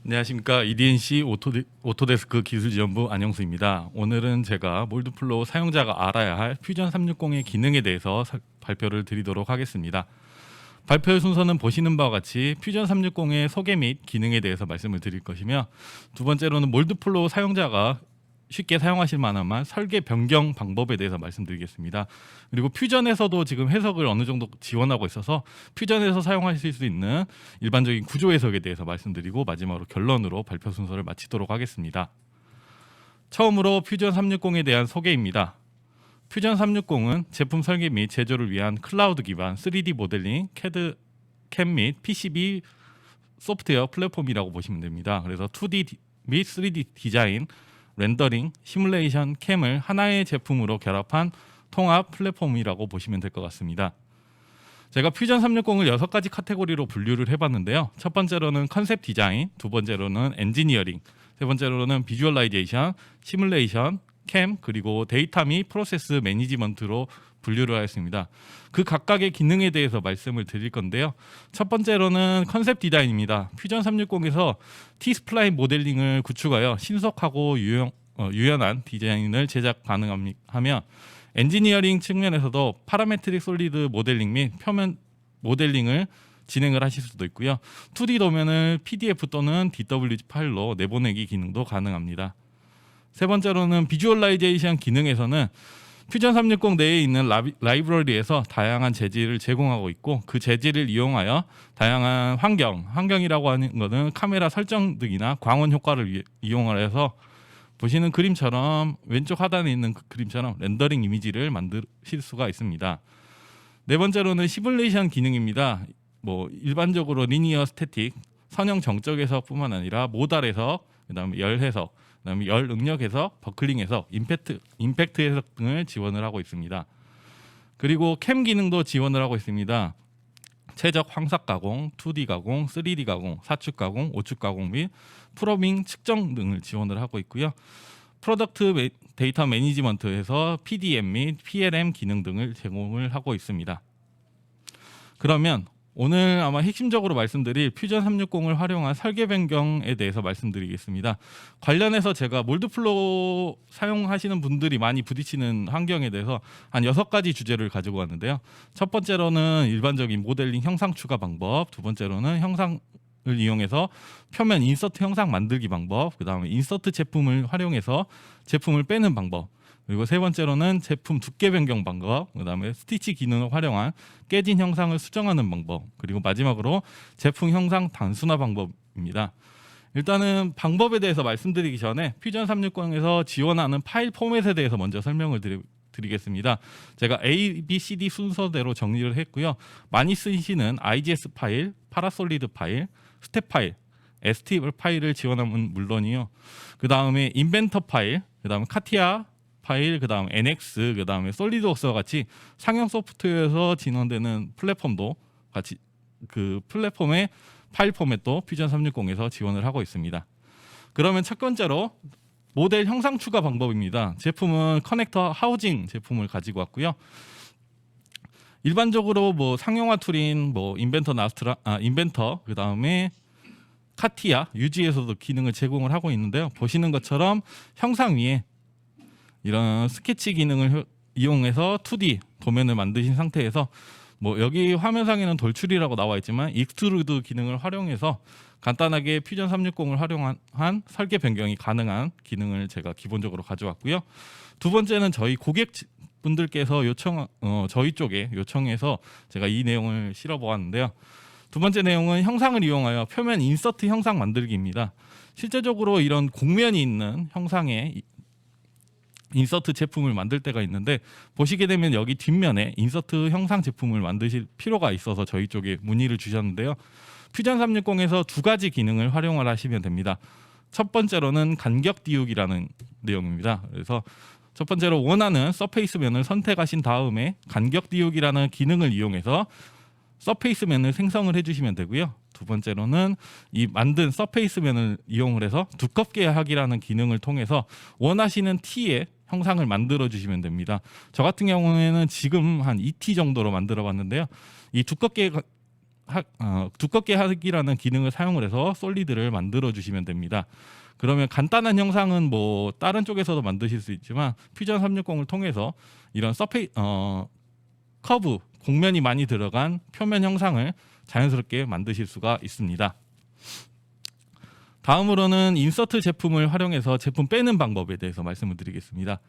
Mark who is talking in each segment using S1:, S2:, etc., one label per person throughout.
S1: 안녕하십니까. EDNC 오토데스크 기술지원부 안영수입니다. 오늘은 제가 몰드플로우 사용자가 알아야 할 퓨전 360의 기능에 대해서 발표를 드리도록 하겠습니다. 발표의 순서는 보시는 바와 같이 퓨전 360의 소개 및 기능에 대해서 말씀을 드릴 것이며, 두 번째로는 몰드플로우 사용자가 쉽게 사용하실 만한 설계 변경 방법에 대해서 말씀드리겠습니다. 그리고 퓨전에서도 지금 해석을 어느 정도 지원하고 있어서 퓨전에서 사용하실 수 있는 일반적인 구조 해석에 대해서 말씀드리고, 마지막으로 결론으로 발표 순서를 마치도록 하겠습니다. 처음으로 퓨전 360에 대한 소개입니다. 퓨전 360은 제품 설계 및 제조를 위한 클라우드 기반 3D 모델링, CAD, CAM 및 PCB 소프트웨어 플랫폼이라고 보시면 됩니다. 그래서 2D 및 3D 디자인, 렌더링, 시뮬레이션, 캠을 하나의 제품으로 결합한 통합 플랫폼이라고 보시면 될 것 같습니다. 제가 퓨전 360을 6가지 카테고리로 분류를 해봤는데요. 첫 번째로는 컨셉 디자인, 두 번째로는 엔지니어링, 세 번째로는 비주얼라이제이션, 시뮬레이션, 캠, 그리고 데이터 및 프로세스 매니지먼트로 분류를 하였습니다. 그 각각의 기능에 대해서 말씀을 드릴 건데요. 첫 번째로는 컨셉 디자인입니다. 퓨전 360에서 T-스플라인 모델링을 구축하여 신속하고 유연한 디자인을 제작 가능하며, 엔지니어링 측면에서도 파라메트릭 솔리드 모델링 및 표면 모델링을 진행을 하실 수도 있고요. 2D 도면을 PDF 또는 DWG 파일로 내보내기 기능도 가능합니다. 세 번째로는 비주얼라이제이션 기능에서는 퓨전 360 내에 있는 라이브러리에서 다양한 재질을 제공하고 있고, 그 재질을 이용하여 다양한 환경이라고 하는 것은 카메라 설정 등이나 광원 효과를 이용을 해서 보시는 그림처럼, 왼쪽 하단에 있는 그 그림처럼 렌더링 이미지를 만드실 수가 있습니다. 네 번째로는 시뮬레이션 기능입니다. 일반적으로 리니어 스태틱, 선형 정적 해석뿐만 아니라 모달 해석, 그다음에 열 해석, 그다음에 열 응력 해석, 버클링 해석, 임팩트 해석 등을 지원을 하고 있습니다. 그리고 캠 기능도 지원을 하고 있습니다. 최적 황삭 가공, 2D 가공, 3D 가공, 사축 가공, 오축 가공 및 프로밍 측정 등을 지원을 하고 있고요. 프로덕트 데이터 매니지먼트에서 PDM 및 PLM 기능 등을 제공을 하고 있습니다. 그러면 오늘 아마 핵심적으로 말씀드릴 퓨전 360을 활용한 설계 변경에 대해서 말씀드리겠습니다. 관련해서 제가 몰드플로우 사용하시는 분들이 많이 부딪히는 환경에 대해서 한 6가지 주제를 가지고 왔는데요. 첫 번째로는 일반적인 모델링 형상 추가 방법, 두 번째로는 형상을 이용해서 표면 인서트 형상 만들기 방법, 그 다음에 인서트 제품을 활용해서 제품을 빼는 방법, 그리고 세 번째로는 제품 두께 변경 방법, 그 다음에 스티치 기능을 활용한 깨진 형상을 수정하는 방법, 그리고 마지막으로 제품 형상 단순화 방법입니다. 일단은 방법에 대해서 말씀드리기 전에 퓨전 360에서 지원하는 파일 포맷에 대해서 먼저 설명을 드리겠습니다. 제가 A, B, C, D 순서대로 정리를 했고요. 많이 쓰시는 IGS 파일, 파라솔리드 파일, 스텝 파일, STL 파일을 지원하면 물론이요. 그 다음에 인벤터 파일, 그 다음에 카티아 파일, 그 다음 NX, 그 다음에 솔리드웍스와 같이 상용 소프트웨어에서 지원되는 플랫폼도 같이 그 플랫폼의 파일 포맷도 퓨전 360에서 지원을 하고 있습니다. 그러면 첫 번째로 모델 형상 추가 방법입니다. 제품은 커넥터 하우징 제품을 가지고 왔고요. 일반적으로 상용화 툴인 인벤터, 그 다음에 카티아, 유지에서도 기능을 제공을 하고 있는데요. 보시는 것처럼 형상 위에 이런 스케치 기능을 이용해서 2D 도면을 만드신 상태에서 여기 화면상에는 돌출이라고 나와 있지만 익스트루드 기능을 활용해서 간단하게 퓨전 360을 활용한 설계 변경이 가능한 기능을 제가 기본적으로 가져왔고요. 두 번째는 저희 고객분들께서 저희 쪽에 요청해서 제가 이 내용을 실어 보았는데요. 두 번째 내용은 형상을 이용하여 표면 인서트 형상 만들기입니다. 실제적으로 이런 곡면이 있는 형상에 인서트 제품을 만들 때가 있는데, 보시게 되면 여기 뒷면에 인서트 형상 제품을 만드실 필요가 있어서 저희 쪽에 문의를 주셨는데요. 퓨전 360에서 2가지 기능을 활용을 하시면 됩니다. 첫 번째로는 간격 띄우기라는 내용입니다. 그래서 첫 번째로 원하는 서페이스면을 선택하신 다음에 간격 띄우기라는 기능을 이용해서 서페이스면을 생성을 해주시면 되고요. 두 번째로는 이 만든 서페이스면을 이용을 해서 두껍게 하기라는 기능을 통해서 원하시는 T의 형상을 만들어 주시면 됩니다. 저 같은 경우에는 지금 한 2T 정도로 만들어 봤는데요. 이 두껍게 두껍게 하기라는 기능을 사용을 해서 솔리드를 만들어 주시면 됩니다. 그러면 간단한 형상은 뭐 다른 쪽에서도 만드실 수 있지만 퓨전 360을 통해서 이런 커브, 곡면이 많이 들어간 표면 형상을 자연스럽게 만드실 수가 있습니다. 다음으로는 인서트 제품을 활용해서 제품 빼는 방법에 대해서 말씀을 드리겠습니다.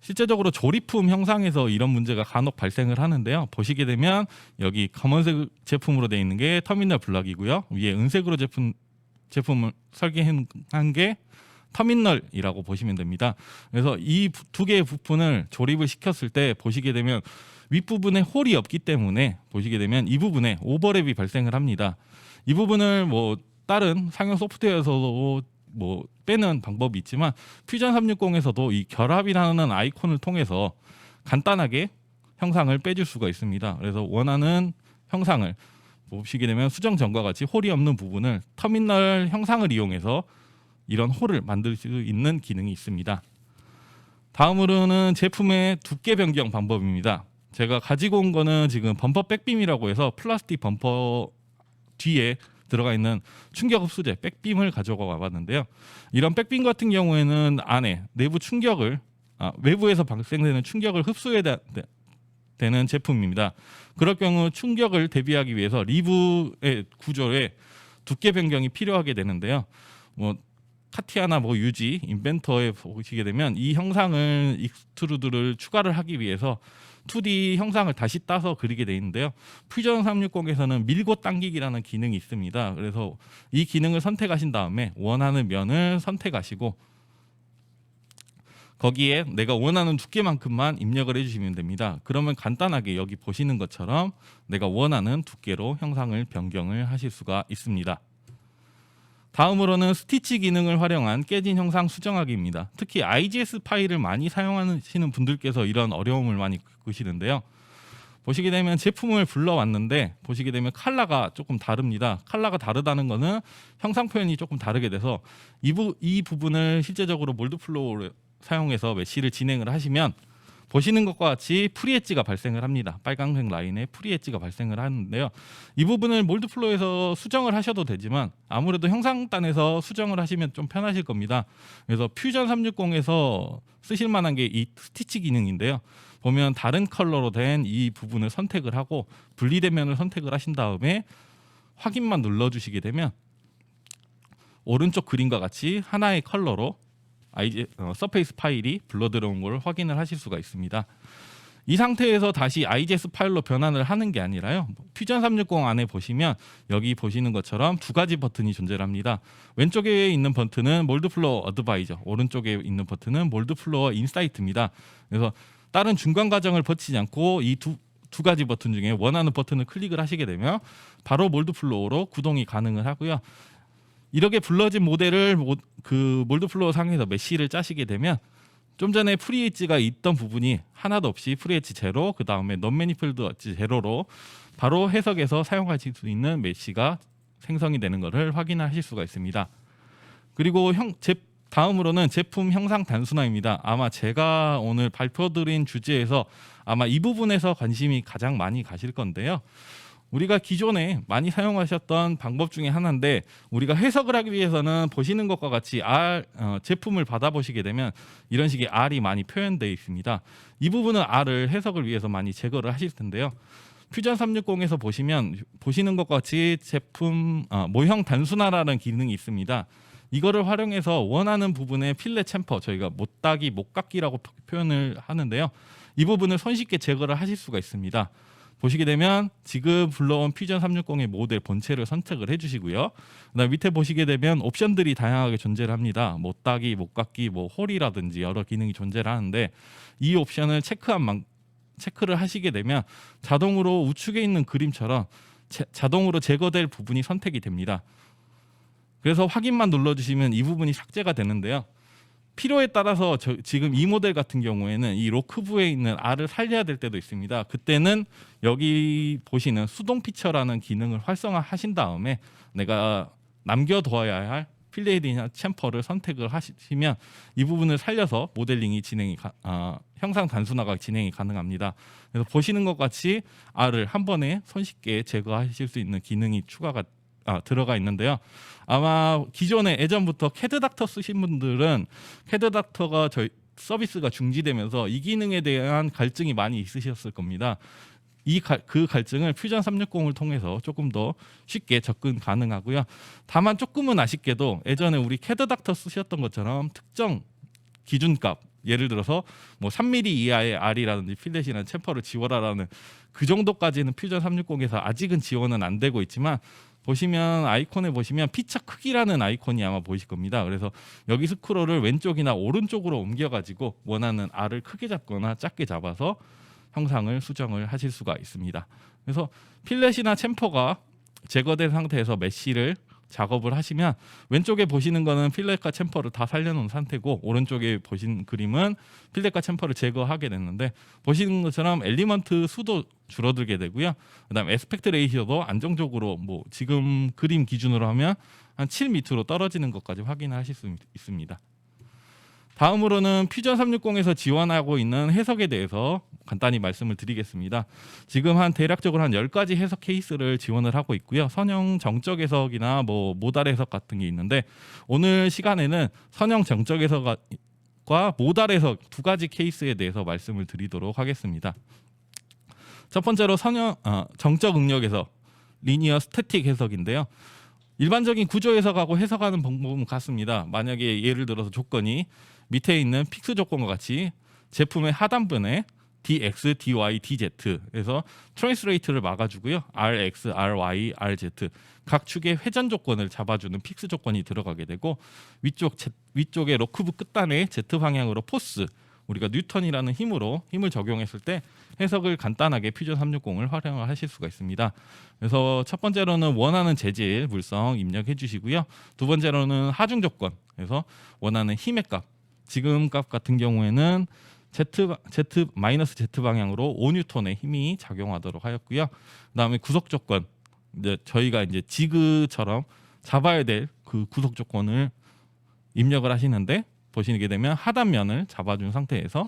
S1: 실제적으로 조립품 형상에서 이런 문제가 간혹 발생을 하는데요. 보시게 되면 여기 검은색 제품으로 되어 있는 게 터미널 블럭이고요. 위에 은색으로 제품을 설계한 게 터미널이라고 보시면 됩니다. 그래서 이 두 개의 부품을 조립을 시켰을 때 보시게 되면 윗부분에 홀이 없기 때문에 보시게 되면 이 부분에 오버랩이 발생을 합니다. 이 부분을 뭐 다른 상용 소프트웨어에서도 뭐 빼는 방법이 있지만 퓨전 360에서도 이 결합이라는 아이콘을 통해서 간단하게 형상을 빼줄 수가 있습니다. 그래서 원하는 형상을 보시게 되면 수정 전과 같이 홀이 없는 부분을 터미널 형상을 이용해서 이런 홀을 만들 수 있는 기능이 있습니다. 다음으로는 제품의 두께 변경 방법입니다. 제가 가지고 온 거는 지금 범퍼 백빔이라고 해서 플라스틱 범퍼 뒤에 들어가 있는 충격 흡수제 백빔을 가져가 와봤는데요. 이런 백빔 같은 경우에는 안에 내부 충격을 외부에서 발생되는 충격을 흡수해야 되는 제품입니다. 그럴 경우 충격을 대비하기 위해서 리브의 구조에 두께 변경이 필요하게 되는데요. 뭐 카티아나 뭐 유지, 인벤터에 보시게 되면 이 형상을 익스트루드를 추가를 하기 위해서 2D 형상을 다시 따서 그리게 되어 있는데요. 퓨전 360에서는 밀고 당기기라는 기능이 있습니다. 그래서 이 기능을 선택하신 다음에 원하는 면을 선택하시고 거기에 내가 원하는 두께만큼만 입력을 해주시면 됩니다. 그러면 간단하게 여기 보시는 것처럼 내가 원하는 두께로 형상을 변경을 하실 수가 있습니다. 다음으로는 스티치 기능을 활용한 깨진 형상 수정하기입니다. 특히 IGS 파일을 많이 사용하시는 분들께서 이런 어려움을 많이 겪으시는데요. 보시게 되면 제품을 불러왔는데 보시게 되면 컬러가 조금 다릅니다. 컬러가 다르다는 것은 형상 표현이 조금 다르게 돼서 이 부분을 실제적으로 몰드플로우를 사용해서 메쉬를 진행을 하시면 보시는 것과 같이 프리엣지가 발생을 합니다. 빨간색 라인에 프리엣지가 발생을 하는데요. 이 부분을 몰드플로우에서 수정을 하셔도 되지만 아무래도 형상단에서 수정을 하시면 좀 편하실 겁니다. 그래서 퓨전 360에서 쓰실 만한 게 이 스티치 기능인데요. 보면 다른 컬러로 된 이 부분을 선택을 하고 분리된 면을 선택을 하신 다음에 확인만 눌러주시게 되면 오른쪽 그림과 같이 하나의 컬러로 서페이스 파일이 불러 들어온 걸 확인을 하실 수가 있습니다. 이 상태에서 다시 IGS 파일로 변환을 하는 게 아니라요. 퓨전 360 안에 보시면 여기 보시는 것처럼 두 가지 버튼이 존재를 합니다. 왼쪽에 있는 버튼은 몰드플로어 어드바이저, 오른쪽에 있는 버튼은 몰드플로어 인사이트입니다. 그래서 다른 중간 과정을 거치지 않고 이 두 가지 버튼 중에 원하는 버튼을 클릭을 하시게 되면 바로 몰드플로어로 구동이 가능을 하고요. 이렇게 불러진 모델을 그 몰드플로어 상에서 메쉬를 짜시게 되면 좀 전에 프리엣지가 있던 부분이 하나도 없이 프리엣지 제로, 그 다음에 non manifold 엣지 제로로 바로 해석해서 사용하실 수 있는 메쉬가 생성이 되는 것을 확인하실 수가 있습니다. 그리고 다음으로는 제품 형상 단순화입니다. 아마 제가 오늘 발표드린 주제에서 아마 이 부분에서 관심이 가장 많이 가실 건데요. 우리가 기존에 많이 사용하셨던 방법 중에 하나인데 우리가 해석을 하기 위해서는 보시는 것과 같이 제품을 받아보시게 되면 이런 식의 R이 많이 표현되어 있습니다. 이 부분은 R을 해석을 위해서 많이 제거를 하실 텐데요. 퓨전 360에서 보시는 것과 같이 제품 모형 단순화라는 기능이 있습니다. 이거를 활용해서 원하는 부분의 필렛 챔퍼, 저희가 못따기, 못깎기라고 표현을 하는데요. 이 부분을 손쉽게 제거를 하실 수가 있습니다. 보시게 되면 지금 불러온 퓨전 360의 모델 본체를 선택을 해주시고요. 그다음 밑에 보시게 되면 옵션들이 다양하게 존재를 합니다. 못따기, 못깎기, 뭐 홀이라든지 여러 기능이 존재를 하는데 이 옵션을 체크를 하시게 되면 자동으로 우측에 있는 그림처럼 자동으로 제거될 부분이 선택이 됩니다. 그래서 확인만 눌러주시면 이 부분이 삭제가 되는데요. 필요에 따라서 지금 이 모델 같은 경우에는 이 로크부에 있는 R을 살려야 될 때도 있습니다. 그때는 여기 보시는 수동 피처라는 기능을 활성화하신 다음에 내가 남겨둬야 할 필레이드나 챔퍼를 선택을 하시면 이 부분을 살려서 모델링이 형상 단순화가 진행이 가능합니다. 그래서 보시는 것 같이 R을 한 번에 손쉽게 제거하실 수 있는 기능이 들어가 있는데요. 아마 기존에 예전부터 캐드닥터 쓰신 분들은 캐드닥터가 저희 서비스가 중지되면서 이 기능에 대한 갈증이 많이 있으셨을 겁니다. 그 갈증을 퓨전 360을 통해서 조금 더 쉽게 접근 가능하고요. 다만 조금은 아쉽게도 예전에 우리 캐드닥터 쓰셨던 것처럼 특정 기준값, 예를 들어서 뭐 3mm 이하의 R이라든지 필렛이나 챔퍼를 지워라라는 그 정도까지는 퓨전 360에서 아직은 지원은 안 되고 있지만, 보시면 아이콘에 보시면 피처 크기라는 아이콘이 아마 보이실 겁니다. 그래서 여기 스크롤을 왼쪽이나 오른쪽으로 옮겨가지고 원하는 R을 크게 잡거나 작게 잡아서 형상을 수정을 하실 수가 있습니다. 그래서 필렛이나 챔퍼가 제거된 상태에서 메쉬를 작업을 하시면 왼쪽에 보시는 거는 필렛과 챔퍼를 다 살려놓은 상태고, 오른쪽에 보신 그림은 필렛과 챔퍼를 제거하게 됐는데, 보시는 것처럼 엘리먼트 수도 줄어들게 되고요. 그다음 에스펙트 레이시오도 안정적으로 뭐 지금 그림 기준으로 하면 한 7 밑으로 떨어지는 것까지 확인하실 수 있습니다. 다음으로는 퓨전 360에서 지원하고 있는 해석에 대해서 간단히 말씀을 드리겠습니다. 지금 대략적으로 한 10가지 해석 케이스를 지원을 하고 있고요. 선형 정적 해석이나 뭐 모달 해석 같은 게 있는데, 오늘 시간에는 선형 정적 해석과 모달 해석 두 가지 케이스에 대해서 말씀을 드리도록 하겠습니다. 첫 번째로 정적 응력 해석, 리니어 스태틱 해석인데요. 일반적인 구조 해석하고 해석하는 방법은 같습니다. 만약에 예를 들어서 조건이 밑에 있는 픽스 조건과 같이 제품의 하단변에 dx, dy, dz에서 트랜스레이트를 막아주고요. rx, ry, rz 각 축의 회전 조건을 잡아주는 픽스 조건이 들어가게 되고, 위쪽의 로크부 끝단에 z 방향으로 포스, 우리가 뉴턴이라는 힘을 적용했을 때 해석을 간단하게 퓨전 360을 활용을 하실 수가 있습니다. 그래서 첫 번째로는 원하는 재질, 물성 입력해 주시고요. 두 번째로는 하중 조건, 그래서 원하는 힘의 값, 지금 값 같은 경우에는 Z 방향으로 5N의 힘이 작용하도록 하였고요. 그다음에 구속 조건, 저희가 이제 지그처럼 잡아야 될 그 구속 조건을 입력을 하시는데, 보시게 되면 하단면을 잡아준 상태에서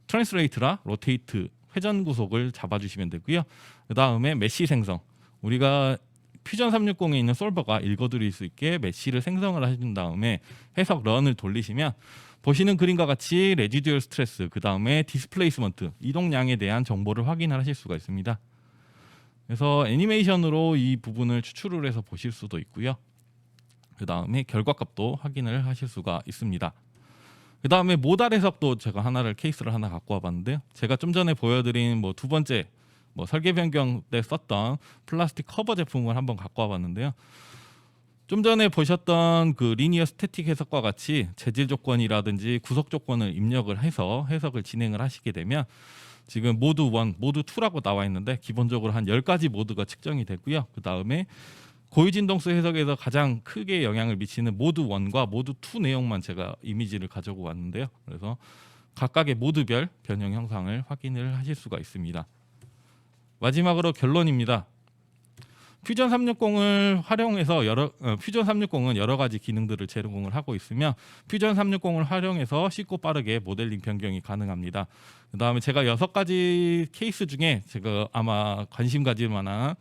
S1: 트랜스레이트라 로테이트 회전 구속을 잡아주시면 되고요. 그 다음에 메쉬 생성, 우리가 퓨전 360에 있는 솔버가 읽어드릴 수 있게 메쉬를 생성을 하신 다음에 해석 런을 돌리시면 보시는 그림과 같이 레지듀얼 스트레스, 그 다음에 디스플레이스먼트, 이동량에 대한 정보를 확인을 하실 수가 있습니다. 그래서 애니메이션으로 이 부분을 추출을 해서 보실 수도 있고요. 그 다음에 결과값도 확인을 하실 수가 있습니다. 그 다음에 모달 해석도 제가 케이스를 하나 갖고 와봤는데요. 제가 좀 전에 보여드린 두 번째 설계 변경 때 썼던 플라스틱 커버 제품을 한번 갖고 와봤는데요. 좀 전에 보셨던 그 리니어 스태틱 해석과 같이 재질 조건이라든지 구속 조건을 입력을 해서 해석을 진행을 하시게 되면, 지금 모드 1, 모드 2라고 나와 있는데 기본적으로 한 10가지 모드가 측정이 되고요. 그 다음에 고유진동수 해석에서 가장 크게 영향을 미치는 모드 1과 모드 2 내용만 제가 이미지를 가지고 왔는데요. 그래서 각각의 모드별 변형 형상을 확인을 하실 수가 있습니다. 마지막으로 결론입니다. 퓨전 360을 활용해서 퓨전 360은 여러 가지 기능들을 제공을 하고 있으며, 퓨전 360을 활용해서 쉽고 빠르게 모델링 변경이 가능합니다. 그다음에 제가 6가지 케이스 중에 제가 아마 관심 가질 만한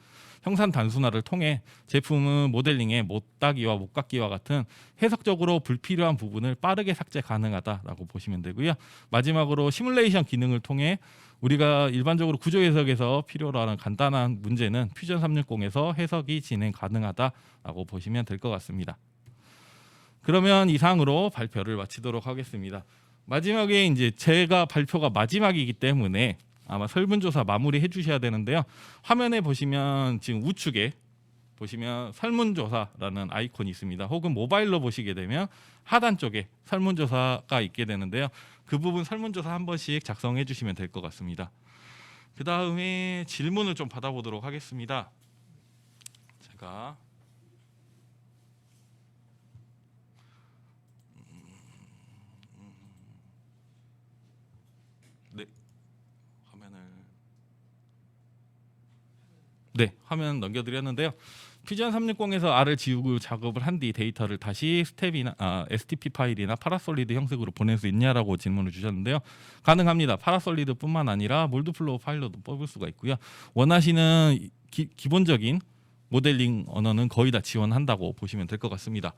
S1: 형상 단순화를 통해 제품은 모델링의 못 따기와 못 깎기와 같은 해석적으로 불필요한 부분을 빠르게 삭제 가능하다라고 보시면 되고요. 마지막으로 시뮬레이션 기능을 통해 우리가 일반적으로 구조 해석에서 필요로 하는 간단한 문제는 퓨전 360에서 해석이 진행 가능하다라고 보시면 될 것 같습니다. 그러면 이상으로 발표를 마치도록 하겠습니다. 마지막에 이제 제가 발표가 마지막이기 때문에 아마 설문조사 마무리해 주셔야 되는데요. 화면에 보시면 지금 우측에 보시면 설문조사라는 아이콘이 있습니다. 혹은 모바일로 보시게 되면 하단 쪽에 설문조사가 있게 되는데요. 그 부분 설문조사 한 번씩 작성해 주시면 될 것 같습니다. 그 다음에 질문을 좀 받아보도록 하겠습니다. 제가 네, 화면 넘겨드렸는데요. 퓨전 360에서 R을 지우고 작업을 한 뒤 데이터를 다시 스텝이나 STP 파일이나 파라솔리드 형식으로 보낼 수 있냐라고 질문을 주셨는데요. 가능합니다. 파라솔리드뿐만 아니라 몰드플로우 파일로도 뽑을 수가 있고요. 원하시는 기본적인 모델링 언어는 거의 다 지원한다고 보시면 될 것 같습니다.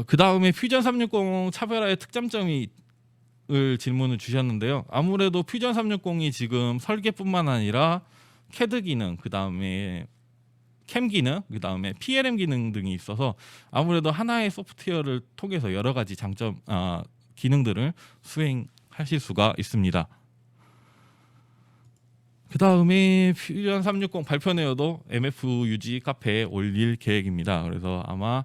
S1: 그 다음에 퓨전 360 차별화의 특장점이 질문을 주셨는데요. 아무래도 퓨전 360이 지금 설계뿐만 아니라 CAD 기능, 그 다음에 캠 기능, 그 다음에 PLM 기능 등이 있어서 아무래도 하나의 소프트웨어를 통해서 여러 가지 기능들을 수행하실 수가 있습니다. 그 다음에 퓨전 360 발표 내역도 MFUG 카페에 올릴 계획입니다. 그래서 아마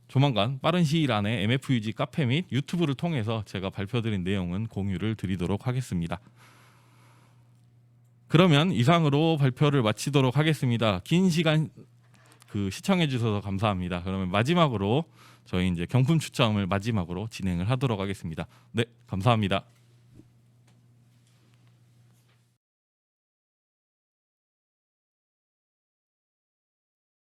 S1: 조만간 빠른 시일 안에 MFUG 카페 및 유튜브를 통해서 제가 발표드린 내용은 공유를 드리도록 하겠습니다. 그러면 이상으로 발표를 마치도록 하겠습니다. 긴 시간 시청해 주셔서 감사합니다. 그러면 마지막으로 저희 이제 경품 추첨을 마지막으로 진행을 하도록 하겠습니다. 네, 감사합니다.